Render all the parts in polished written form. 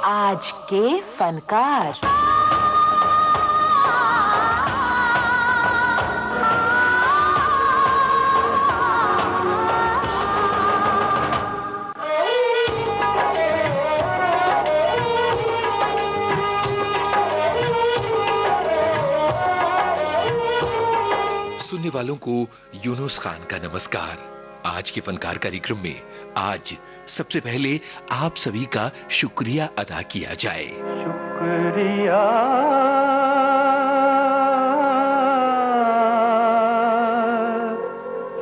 आज के फनकार। सुनने वालों को यूनुस खान का नमस्कार। आज के फनकार कार्यक्रम में आज सबसे पहले आप सभी का शुक्रिया अदा किया जाए। शुक्रिया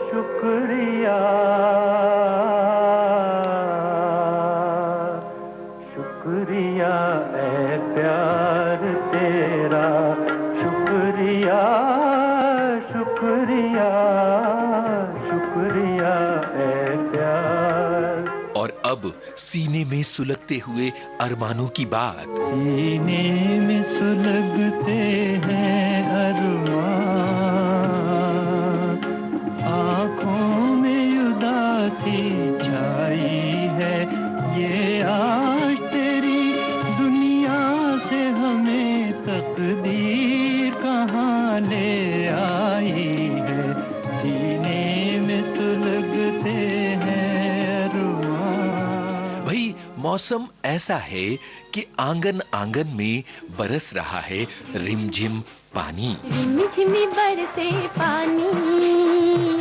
शुक्रिया शुक्रिया ऐ प्यार तेरा, शुक्रिया शुक्रिया शुक्रिया ऐ प्यार। और अब सीने में सुलगते हुए अरमानों की बात। सीने में सुलगते हैं अरमान, आँखों में उदासी छाई है, ये आज तेरी दुनिया से हमें तकदीर कहाँ ले आई है। सीने में सुलगते हैं अरमान। भाई मौसम ऐसा है कि आंगन आंगन में बरस रहा है रिमझिम पानी। रिमझिमी बरसे पानी,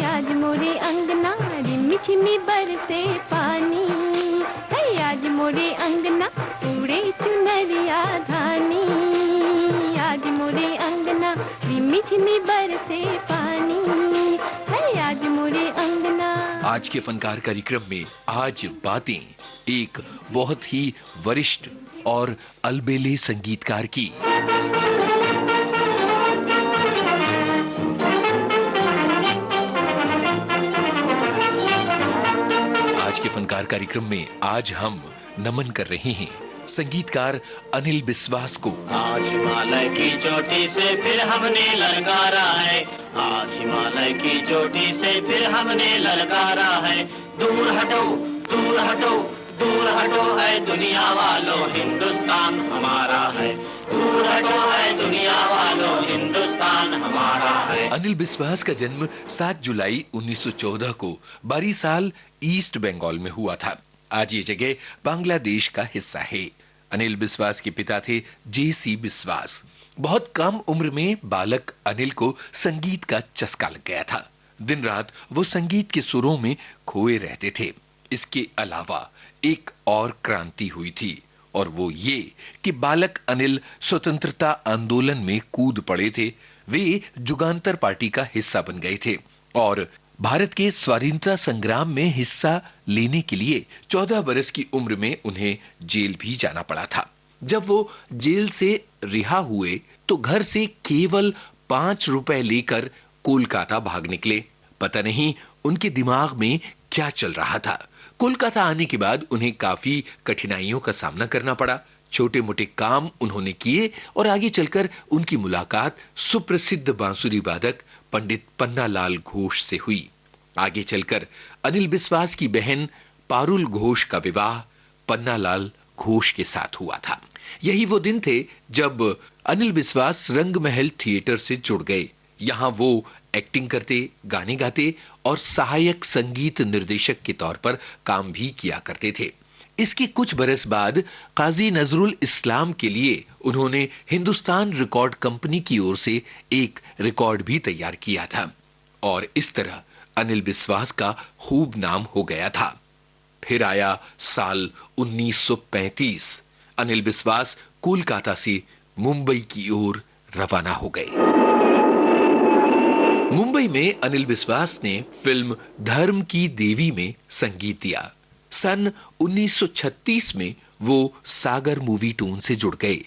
आज मोरे अंगना रिमझिमी बरसे पानी है, आज मोरे अंगना उड़े चुनरिया धानी, आज मोरे अंगना रिमझिमी बरसे पानी है, आज मोरे अंगना। आज के फनकार कार्यक्रम में आज बातें एक बहुत ही वरिष्ठ और अलबेले संगीतकार की। आज के फनकार कार्यक्रम में आज हम नमन कर रहे हैं संगीतकार अनिल बिस्वास को। आज हिमालय की चोटी से फिर हमने ललकारा है, आज हिमालय की चोटी से फिर हमने ललकारा है। दूर हटो दूर हटो दूर हटो है दुनिया वालों, हिंदुस्तान हमारा है। दूर हटो है दुनिया वालों, हिंदुस्तान हमारा है। अनिल बिस्वास का जन्म 7 जुलाई 1914 को बारीसाल ईस्ट बंगाल में हुआ था। आज ये जगह बांग्लादेश का हिस्सा है। अनिल बिस्वास के पिता थे J.C. बिस्वास। बहुत कम उम्र में बालक अनिल को संगीत का चस्का लग गया था। दिन रात वो संगीत के सुरों में खोए रहते थे। इसके अलावा एक और क्रांति हुई थी और वो ये कि बालक अनिल स्वतंत्रता आंदोलन में कूद पड़े थे। वे जुगांतर पार्टी का हिस्सा बन गए थे और भारत के स्वाधीनता संग्राम में हिस्सा लेने के लिए 14 बरस की उम्र में उन्हें जेल भी जाना पड़ा था। जब वो जेल से रिहा हुए तो घर से केवल 5 रुपए लेकर कोलकाता भाग निकले। पता नहीं उनके दिमाग में क्या चल रहा था। कोलकाता आने के बाद उन्हें काफी कठिनाइयों का सामना करना पड़ा। छोटे मोटे काम उन्होंने किए और आगे चलकर उनकी मुलाकात सुप्रसिद्ध बांसुरी वादक पंडित पन्नालाल घोष से हुई। आगे चलकर अनिल बिस्वास की बहन पारुल घोष का विवाह पन्नालाल घोष के साथ हुआ था। यही वो दिन थे जब अनिल बिस्वास रंगमहल थिएटर से जुड़ गए। यहाँ वो एक्टिंग करते, गाने गाते और सहायक संगीत निर्देशक के तौर पर काम भी किया करते थे। इसके कुछ बरस बाद काजी नजरुल इस्लाम के लिए उन्होंने हिंदुस्तान रिकॉर्ड कंपनी की ओर से एक रिकॉर्ड भी तैयार किया था और इस तरह अनिल बिस्वास का खूब नाम हो गया था। फिर आया साल 1935। अनिल बिस्वास कोलकाता से मुंबई की ओर रवाना हो गए। मुंबई में अनिल बिस्वास ने फिल्म धर्म की देवी में संगीत दिया। सन 1936 में वो सागर मूवी टोन से जुड़ गए।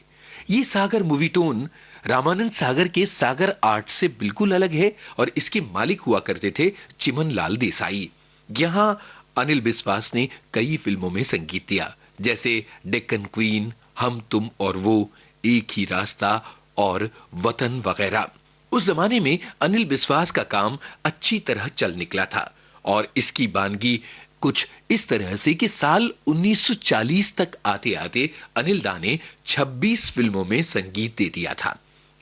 ये सागर मूवी टोन रामानंद सागर के सागर आर्ट से बिल्कुल अलग है और इसके मालिक हुआ करते थे चिमन लाल देसाई। यहां अनिल बिस्वास ने कई फिल्मों में संगीत दिया, जैसे डेक्कन क्वीन, हम तुम और वो, एक ही रास्ता और वतन वगैरह। उस जमाने में अनिल बिस्वास का काम अच्छी तरह चल निकला था और इसकी बानगी कुछ इस तरह से कि साल 1940 तक आते आते अनिल दा ने 26 फिल्मों में संगीत दे दिया था।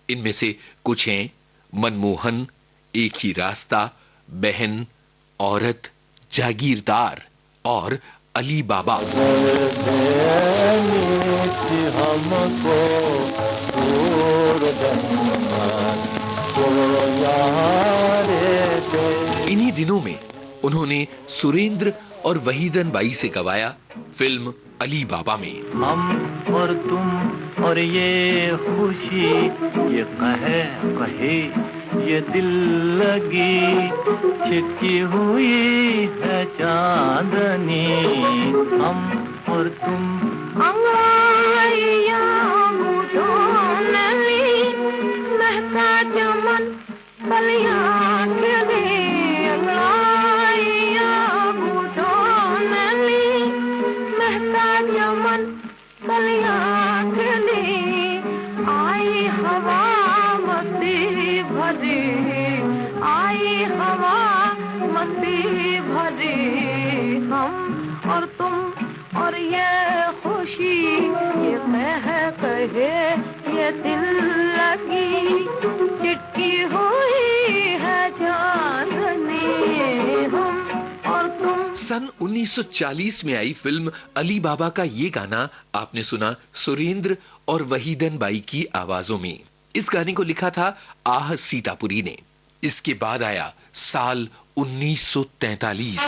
इनमें से कुछ हैं मनमोहन, एक ही रास्ता, बहन, औरत, जागीरदार और अली बाबा। इन्हीं दिनों में उन्होंने सुरेंद्र और वहीदन बाई से गवाया फिल्म अली बाबा में। हम और तुम और ये खुशी, ये कहे ये दिल लगी, छिटकी हुई है चांदनी। हम और तुम महका चमन बलियां के महका चमन बलियां के आई हवा मस्ती भरी, आई हवा मस्ती भरी। हम और तुम और ये खुशी, ये कहे ये दिल लगी, चिटकी हुई है चांदनी। हम और तुम। सन 1940 में आई फिल्म अली बाबा का ये गाना आपने सुना सुरेंद्र और वहीदन बाई की आवाजों में। इस गाने को लिखा था आह सीतापुरी ने। इसके बाद आया साल 1943।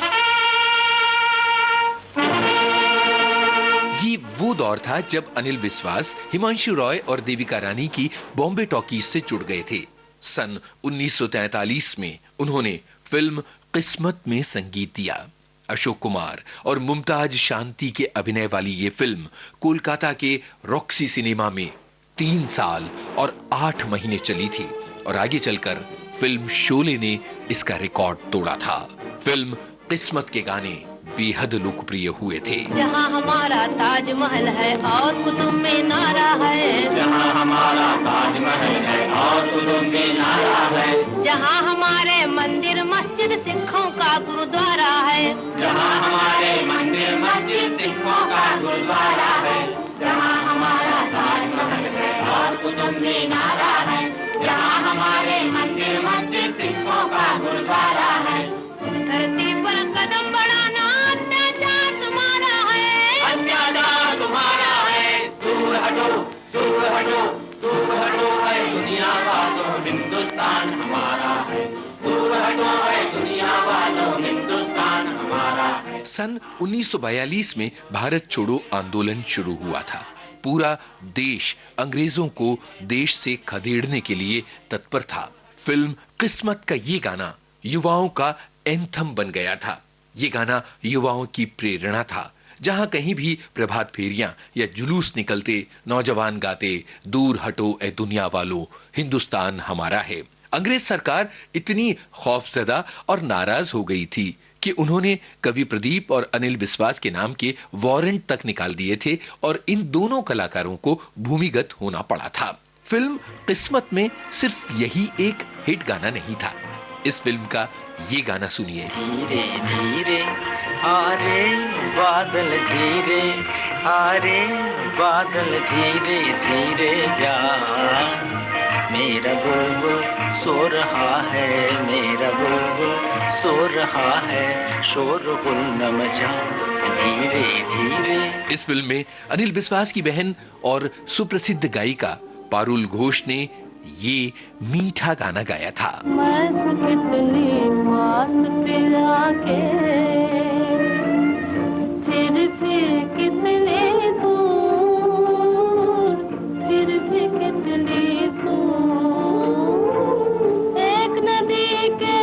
ये वो दौर था जब अनिल बिस्वास, हिमांशु रॉय और देविका रानी की बॉम्बे टॉकीज से जुड़ गए थे। सन 1943 में उन्होंने फिल्म किस्मत में संगीत दिया। अशोक कुमार और मुमताज शांति के अभिनय वाली ये फिल्म कोलकाता के रॉक्सी सिनेमा में 3 साल और 8 महीने चली थी और आगे चलकर फिल्म शोले ने इसका रिकॉर्ड तोड़ा था। फिल्म किस्मत के गाने बेहद लोकप्रिय हुए थे। जहाँ हमारा ताजमहल है और कुतुब मीनारा है, जहाँ हमारा ताजमहल है और कुतुब मीनारा है, जहाँ हमारे मंदिर मस्जिद सिखों का गुरुद्वारा है, जहाँ हमारे मंदिर मस्जिद सिखों का गुरुद्वारा है, जहाँ हमारा ताजमहल है और कुतुब मीनारा है, जहाँ हमारे मंदिर मस्जिद सिखों का गुरुद्वारा है। धरती पर कदम बढ़ाना अत्याचार तुम्हारा है, अत्याचार तुम्हारा है। दूर हटो, दूर हटो, दूर हटो है दुनिया वालों, हिंदुस्तान हमारा है। दूर हटो है दुनिया वालों, हिंदुस्तान हमारा है। सन 1942 में भारत छोड़ो आंदोलन शुरू हुआ था। पूरा देश अंग्रेजों को देश से खदेड़ने के लिए तत्पर था। फिल्म किस्मत का ये गाना युवाओं का एंथम बन गया था। ये गाना युवाओं की प्रेरणा था। जहां कहीं भी प्रभात फेरियां या जुलूस निकलते, नौजवान गाते, दूर हटो ए दुनिया वालों, हिंदुस्तान हमारा है। अंग्रेज सरकार इतनी खौफजदा और नाराज हो गई थी कि उन्होंने कवि प्रदीप और अनिल बिस्वास के नाम के वारंट तक निकाल दिए थे और इन दोनों कलाकारों को भूमिगत होना पड़ा था। फिल्म किस्मत में सिर्फ यही एक हिट गाना नहीं था। इस फिल्म का ये गाना सुनिए। धीरे धीरे आरे बादल, धीरे आरे बादल, धीरे धीरे जा। मेरा बुलबुल सो रहा है, मेरा बुलबुल सो रहा है, शोरगुल न मचा धीरे धीरे। इस फिल्म में अनिल बिस्वास की बहन और सुप्रसिद्ध गायिका पारुल घोष ने ये मीठा गाना गाया था। मैं कितनी पास पिला के, फिर भी कितने दूर, फिर भी कितनी दूर। एक नदी के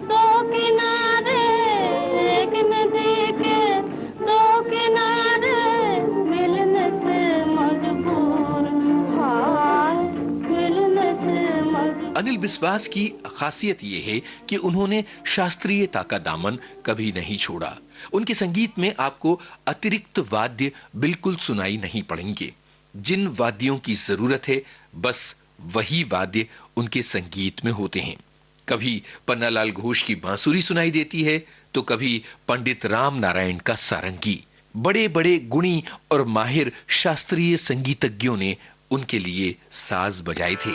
दो किनारे, एक नदी के दो किनारे, मिलने से मजबूर, हाय मिलने से मजबूर। अनिल बिस्वास की खासियत यह है कि उन्होंने शास्त्रीयता का दामन कभी नहीं छोड़ा। उनके संगीत में आपको अतिरिक्त वाद्य बिल्कुल सुनाई नहीं पड़ेंगे। जिन वाद्यों की जरूरत है बस वही वाद्य उनके संगीत में होते हैं। कभी पन्नालाल घोष की बांसुरी सुनाई देती है, तो कभी पंडित राम नारायण का सारंगी। बड़े बड़े गुणी और माहिर शास्त्रीय संगीतज्ञों ने उनके लिए साज बजाए थे।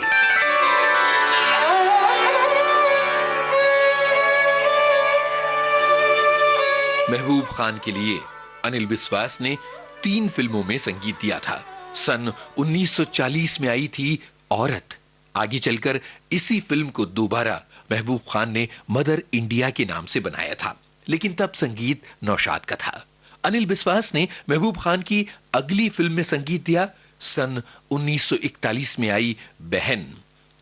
महबूब खान के लिए अनिल विश्वास ने 3 फिल्मों में संगीत दिया था। सन 1940 में आई थी औरत। आगे चलकर इसी फिल्म को दोबारा महबूब खान ने मदर इंडिया के नाम से बनाया था, लेकिन तब संगीत नौशाद का था। अनिल विश्वास ने महबूब खान की अगली फिल्म में संगीत दिया। सन 1941 में आई बहन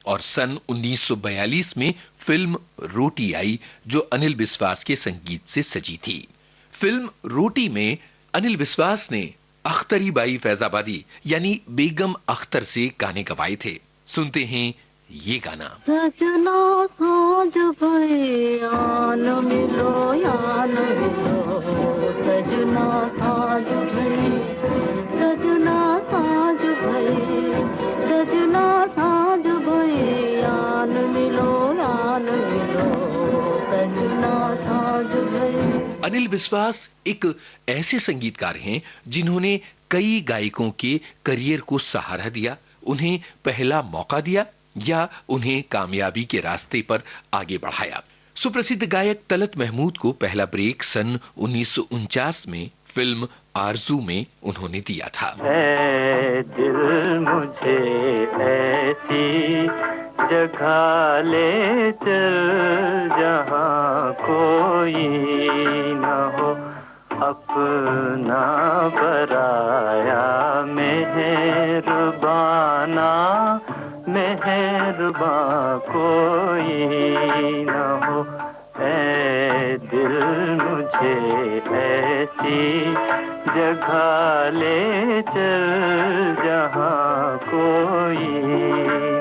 और सन 1942 में फिल्म रोटी आई, जो अनिल विश्वास के संगीत से सजी थी। फिल्म रोटी में अनिल विश्वास ने अख्तरी बाई फैजाबादी यानी बेगम अख्तर से गाने गवाए थे। सुनते हैं ये गाना। सजना साँझ भई आन मिलो यान मिलो, सजना साँझ भई, सजना साँझ भई, सजना साँझ भई आन मिलो यान मिलो, सजना साँझ भई। अनिल विश्वास एक ऐसे संगीतकार हैं जिन्होंने कई गायकों के करियर को सहारा दिया, उन्हें पहला मौका दिया या उन्हें कामयाबी के रास्ते पर आगे बढ़ाया। सुप्रसिद्ध गायक तलत महमूद को पहला ब्रेक सन 1949 में फिल्म आरज़ू में उन्होंने दिया था। ऐ दिल मुझे ऐसी जगह ले चल जहाँ कोई न हो, अपना बराया मेहरबाना, मेहरबान कोई न हो। ऐ दिल मुझे ऐसी जगह ले चल जहाँ कोई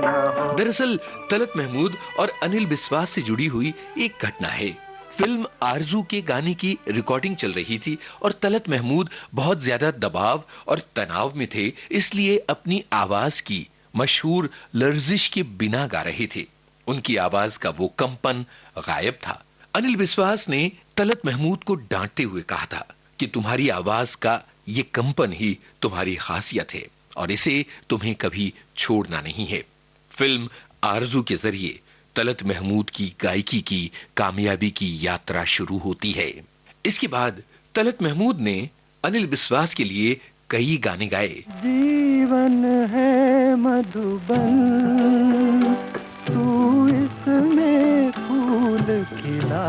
न हो। दरअसल तलत महमूद और अनिल विश्वास से जुड़ी हुई एक घटना है। फिल्म आरज़ू के गाने की रिकॉर्डिंग चल रही थी और तलत महमूद बहुत ज्यादा दबाव और तनाव में थे, इसलिए अपनी आवाज की मशहूर लर्जिश के बिना गा रहे थे। उनकी आवाज का वो कंपन गायब था। अनिल विश्वास ने तलत महमूद को डांटते हुए कहा था कि तुम्हारी आवाज का ये कंपन ही तुम्हारी खासियत है और इसे तुम्हें कभी छोड़ना नहीं है। फिल्म आरज़ू के जरिए तलत महमूद की गायकी की कामयाबी की यात्रा शुरू होती है। इसके बाद तलत महमूद ने अनिल विश्वास के लिए कई गाने गाए। जीवन है मधुबन, तू इसमें फूल खिला,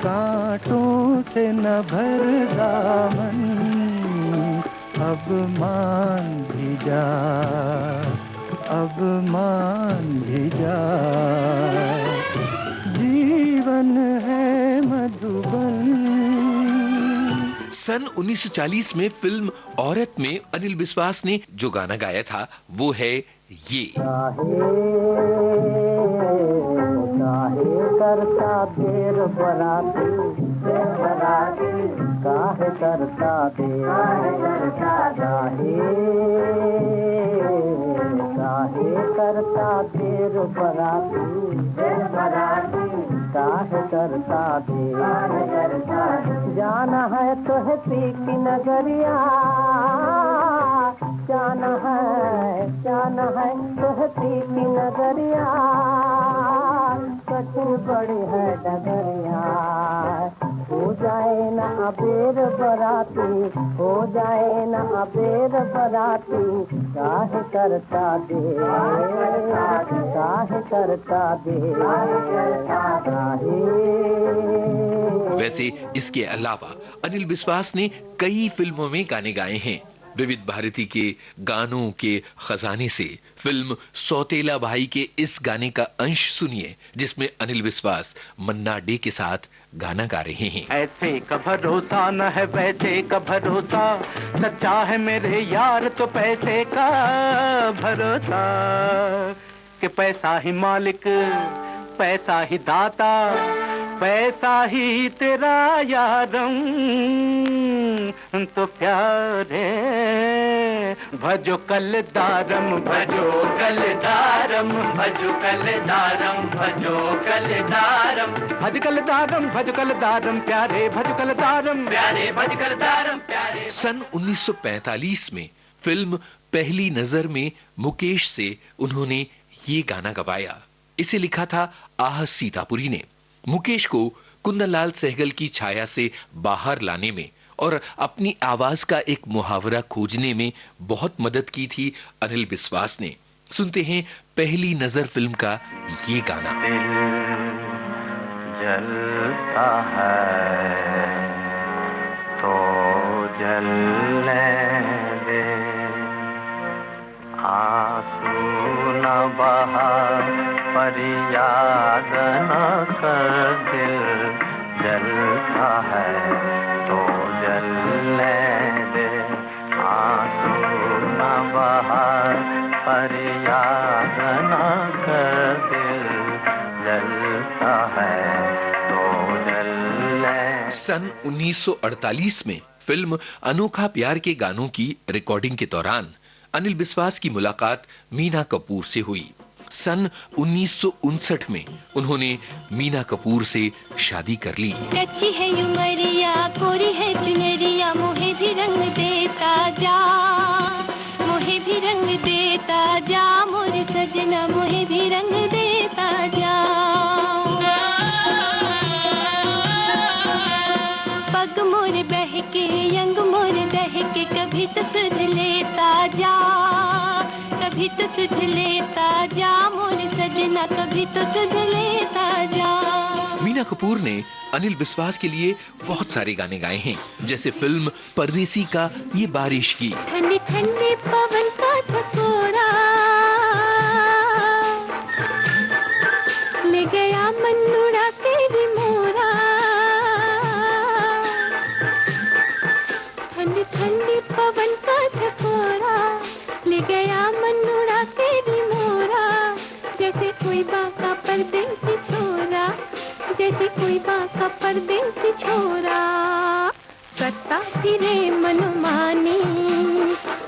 कांटों से न भर दामन, अब मान भी जा, अब मान भी जा। जीवन है मधुबन। सन 1940 में फिल्म औरत में अनिल विश्वास ने जो गाना गाया था वो है ये। काहे करता देर बराती, काहे करता देर, काहे करता देर बराती, काहे करता देर। जाना है तो है पी की नगरिया, जाना है तो है पी की नगरिया, कठिन बड़ी है डगरिया। हो जाए ना अबेर बराती, हो जाए ना अबेर बराती, काहे करता दे, काहे करता दे, काहे। वैसे इसके अलावा अनिल विश्वास ने कई फिल्मों में गाने गाए हैं। विविध भारती के गानों के खजाने से फिल्म सौतेला भाई के इस गाने का अंश सुनिए, जिसमें अनिल विश्वास मन्ना डे के साथ गाना गा रहे हैं। ऐसे का भरोसा न है वैसे का भरोसा, सच्चा है मेरे यार तो पैसे का भरोसा, कि पैसा ही मालिक, पैसा ही दाता, पैसा ही तेरा यारम, तो प्यारे भजो कलदारम भजो कलदारम भजो कलदारम भजो कलदारम भज कलदारम भज कलदारम प्यारे भज कलदारम प्यारे भज कलदारम प्यारे। सन 1945 में फिल्म पहली नजर में मुकेश से उन्होंने ये गाना गवाया। इसे लिखा था आह सीतापुरी ने। मुकेश को कुंदनलाल सहगल की छाया से बाहर लाने में और अपनी आवाज का एक मुहावरा खोजने में बहुत मदद की थी अनिल बिस्वास ने। सुनते हैं पहली नजर फिल्म का ये गाना। जलता है तो जलने दे, आंसू न बहा पर याद न कर, दिल जलता है तो जलने दे, आंसू न बहा पर याद न कर, दिल जलता है तो जलने। सन 1948 में फिल्म अनोखा प्यार के गानों की रिकॉर्डिंग के दौरान अनिल बिस्वास की मुलाकात मीना कपूर से हुई। सन 1959 में उन्होंने मीना कपूर से शादी कर ली। कच्ची है उमरिया कोरी है चुनरिया, मोहे भी रंग देता जा, मोहे भी रंग देता जा, मोरे सजना मोहे भी रंग देता जा। पग मोर बहके यंग मोर दहके, कभी तो सुध लेता जा, कभी तो सुध लेता जा, मोर सजना कभी तो सुध लेता जा। मीना कपूर ने अनिल बिस्वास के लिए बहुत सारे गाने गाए हैं, जैसे फिल्म परदेसी का ये बारिश की। ठंडी ठंडी पवन का झकोरा ले गया मन उड़ा तेरी मोरा, ठंडी ठंडी पवन का झकोरा ले गया मन उड़ा तेरी मोरा, जैसे कोई बाका परदेसी छोरा, जैसे कोई बाका परदेसी छोरा। करता फिरे मनमानी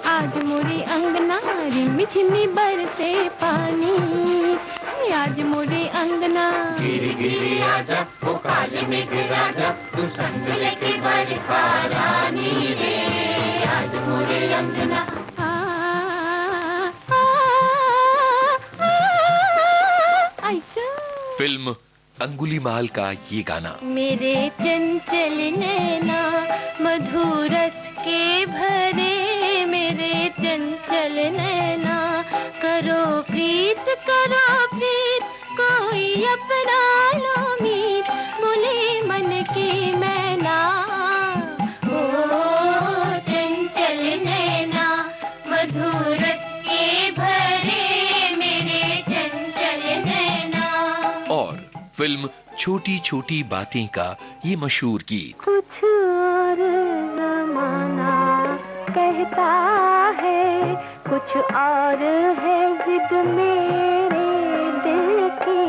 आज मोरे अंगना, रिम झिमी बरसे पानी, आज मोरे अंगना। गिरी गिरी आजा ओ काली मेघ राजा, तू संग लेके बरखा रानी रे, आज मोरे अंगना। फिल्म अंगुलीमाल का ये गाना। मेरे चंचल नैना मधुरस के भरे, मेरे चंचल नैना करो प्रीत कोई अपना लो मीत, बोले मन की मैना। ओ चंचल नैना मधुरस के भरे, मेरे चंचल नैना। और फिल्म छोटी छोटी बातें का ये मशहूर गीत। कुछ और जमाना कहता है, कुछ और है जिद मेरे दिल की,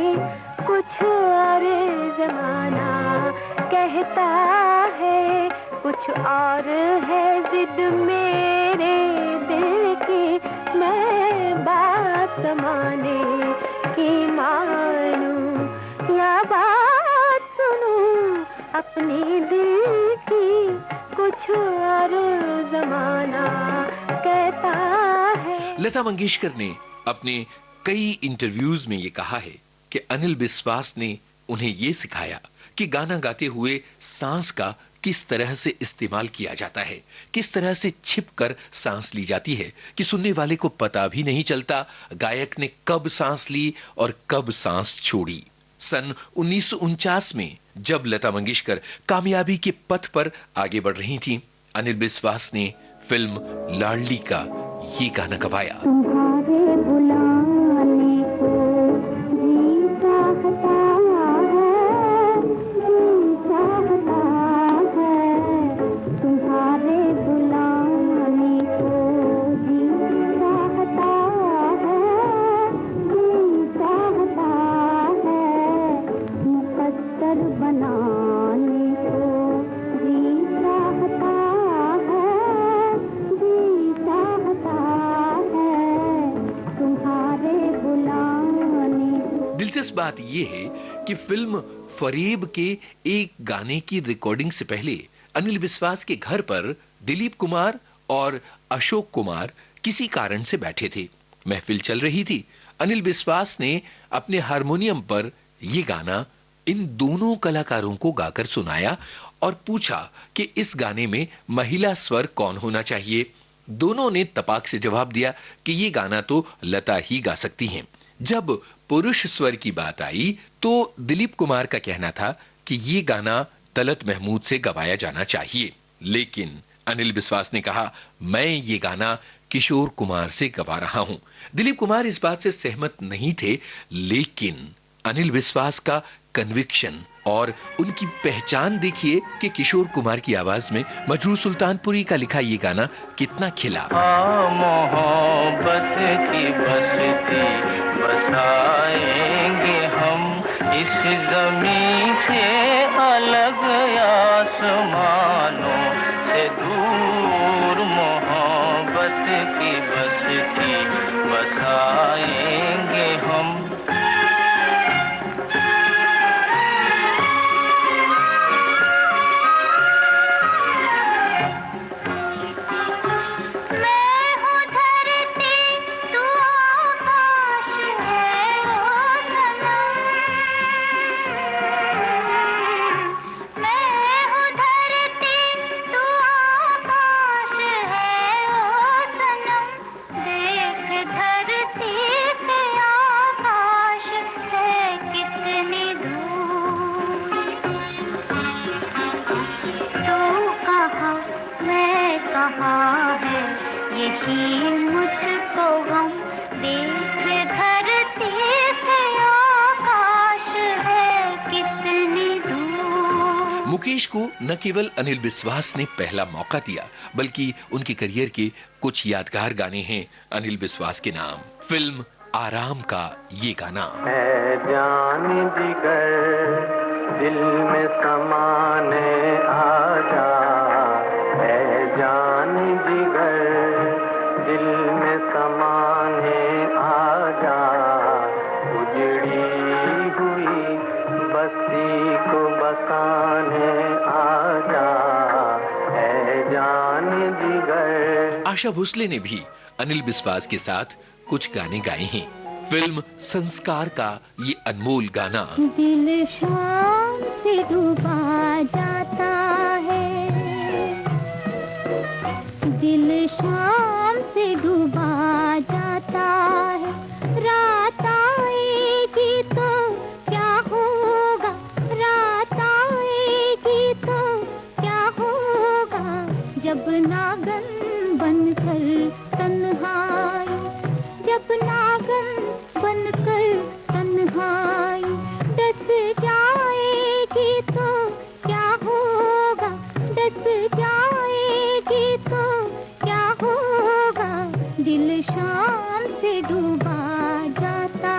कुछ और जमाना कहता है, कुछ और है जिद मेरे दिल की, मैं बात माने की मानूं या बात सुनूं अपनी दिल की, कुछ और जमाना कहता है। लता मंगेशकर ने अपने कई इंटरव्यूज में ये कहा है कि अनिल बिस्वास ने उन्हें ये सिखाया कि गाना गाते हुए सांस का किस तरह से इस्तेमाल किया जाता है, किस तरह से छिपकर सांस ली जाती है कि सुनने वाले को पता भी नहीं चलता गायक ने कब सांस ली और कब सांस छोड़ी। सन 1949 में जब लता मंगेशकर कामयाबी के पथ पर आगे बढ़ रही थीं, अनिल बिस्वास ने फिल्म लाडली का ये गाना गवाया। तुम्हारे बुलाने को जी चाहता है, जी चाहता है, तुम्हारे बुलाने को जी चाहता है, जी चाहता है, मुकद्दर बनाने को जी चाहता है, जी चाहता बात यह है कि फिल्म फरेब के एक गाने की रिकॉर्डिंग से पहले अनिल विश्वास के घर पर दिलीप कुमार और अशोक कुमार किसी कारण से बैठे थे। महफिल चल रही थी। अनिल विश्वास ने अपने हारमोनियम पर यह गाना इन दोनों कलाकारों को गाकर सुनाया और पूछा कि इस गाने में महिला स्वर कौन होना चाहिए। दोनों ने तपाक से जवाब दिया कि ये गाना तो लता ही गा सकती हैं। जब पुरुष स्वर की बात आई तो दिलीप कुमार का कहना था कि ये गाना तलत महमूद से गवाया जाना चाहिए, लेकिन अनिल विश्वास ने कहा, मैं ये गाना किशोर कुमार से गवा रहा हूं। दिलीप कुमार इस बात से सहमत नहीं थे, लेकिन अनिल विश्वास का कन्विक्शन और उनकी पहचान देखिए कि किशोर कुमार की आवाज में मजरूर सुल्तानपुरी का लिखा ये गाना कितना खिला। मोहब्बत की बस्ती बसाएंगे हम इस जमीन से अलग आसमानों से दूर, मोहब्बत की बस्ती बसाएंगे हम। मुकेश को न केवल अनिल विश्वास ने पहला मौका दिया, बल्कि उनके करियर के कुछ यादगार गाने हैं अनिल विश्वास के नाम। फिल्म आराम का ये गाना। है जान जिगर दिल में समाने आजा, है जान जिगर दिल में समाने आजा, उजड़ी हुई बस्ती को बसाने आजा, है जान जिगर। आशा भोसले ने भी अनिल विश्वास के साथ कुछ गाने गाए हैं। फिल्म संस्कार का ये अनमोल गाना। दिल शाम से डूबा जाता है, दिल शाम से डूबा जाता है, रात आएगी तो क्या होगा, रात आएगी तो क्या होगा, जब नागन बनकर तन्हाई, जब नागन बनकर तन्हाई डस जाएगी तो क्या होगा, डस जाएगी तो क्या होगा, दिल शाम से डूबा जाता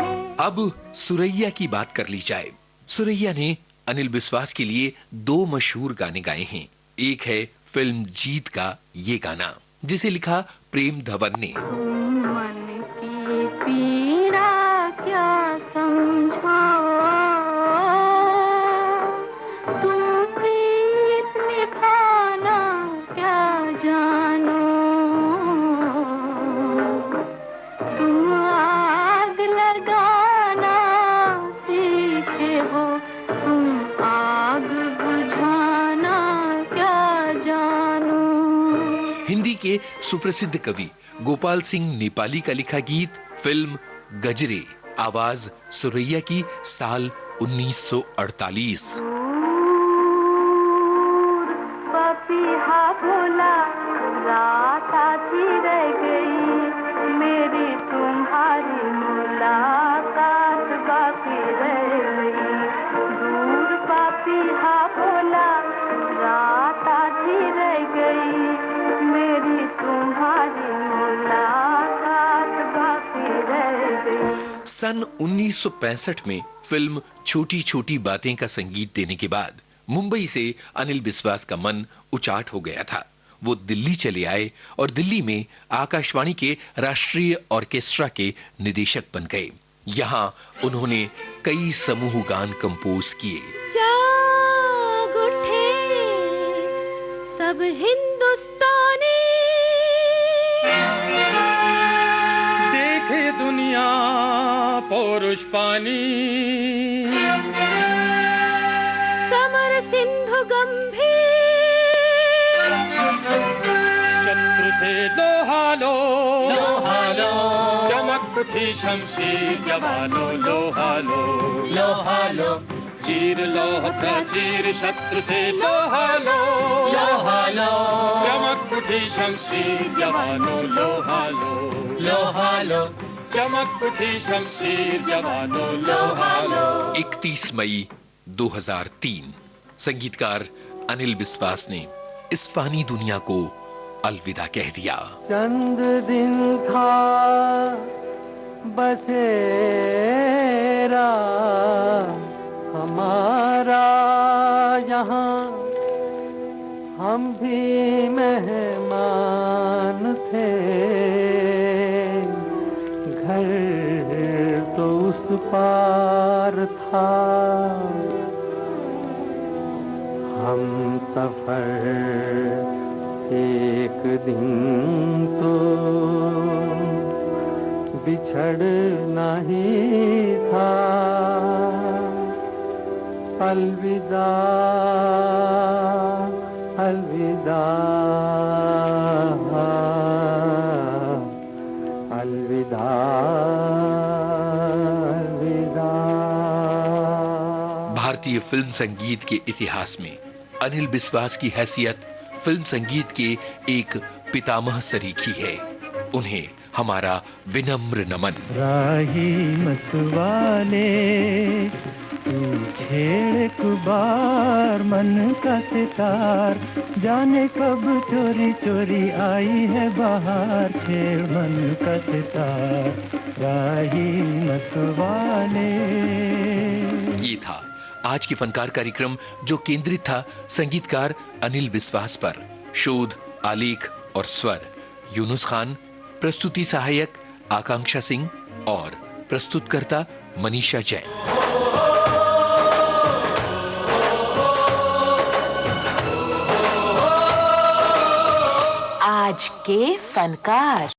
है। अब सुरैया की बात कर ली जाए। सुरैया ने अनिल विश्वास के लिए दो मशहूर गाने गाए हैं। एक है फिल्म जीत का ये गाना, जिसे लिखा प्रेम धवन ने। मन की पीड़ा क्या समझाओ, तुम प्रीत निभाना क्या जानो, तुम आग लगाना सीखे हो, तुम आग बुझाना क्या जानो। हिंदी के सुप्रसिद्ध कवि गोपाल सिंह नेपाली का लिखा गीत, फिल्म गजरे, आवाज सुरैया की, साल 1948। पपीहा भोला रात आती रह गई, मेरी तुम्हारी मुलाकात बाकी रह गई, दूर पपीहा भोला रात आती रह गई, मेरी तुम्हारी मुलाकात बाकी रह गई। सन 1965 में फिल्म छोटी छोटी बातें का संगीत देने के बाद मुंबई से अनिल विश्वास का मन उचाट हो गया था। वो दिल्ली चले आए और दिल्ली में आकाशवाणी के राष्ट्रीय ऑर्केस्ट्रा के निदेशक बन गए। यहाँ उन्होंने कई समूह गान कंपोज किए। जाग उठे सब हिंदुस्तानी, देखे दुनिया पौरुष पानी, समर सिंधु गंभीर, शत्रु से लोहालो लोहालो, चमक उठी शमशीर जवानों लोहालो लोहालो, चीर लोह प्राचीर शत्रु से लोहालो लोहालो, चमक उठी शमशीर जवानों लोहालो लोहालो, चमक उठी शमशीर जवानों लोहालो। 31 मई 2003 संगीतकार अनिल बिस्वास ने इस फानी दुनिया को अलविदा कह दिया। चंद दिन था बसेरा हमारा यहाँ, हम भी मेहमान थे, घर तो उस पार था, हम सफर एक दिन तो बिछड़ना ही था, अलविदा अलविदा अलविदा अलविदा। भारतीय फिल्म संगीत के इतिहास में अनिल बिस्वास की हैसियत फिल्म संगीत के एक पितामह सरीखी है। उन्हें हमारा विनम्र नमन। राही मतवाले तू छेड़ कुबार मन का सितार, जाने कब चोरी चोरी आई है बाहर, छेड़ मन का सितार राही मतवाले। ये था आज की फनकार कार्यक्रम जो केंद्रित था संगीतकार अनिल बिस्वास पर। शोध, आलेख और स्वर यूनुस खान, प्रस्तुति सहायक आकांक्षा सिंह और प्रस्तुतकर्ता मनीषा जैन। आज के फनकार।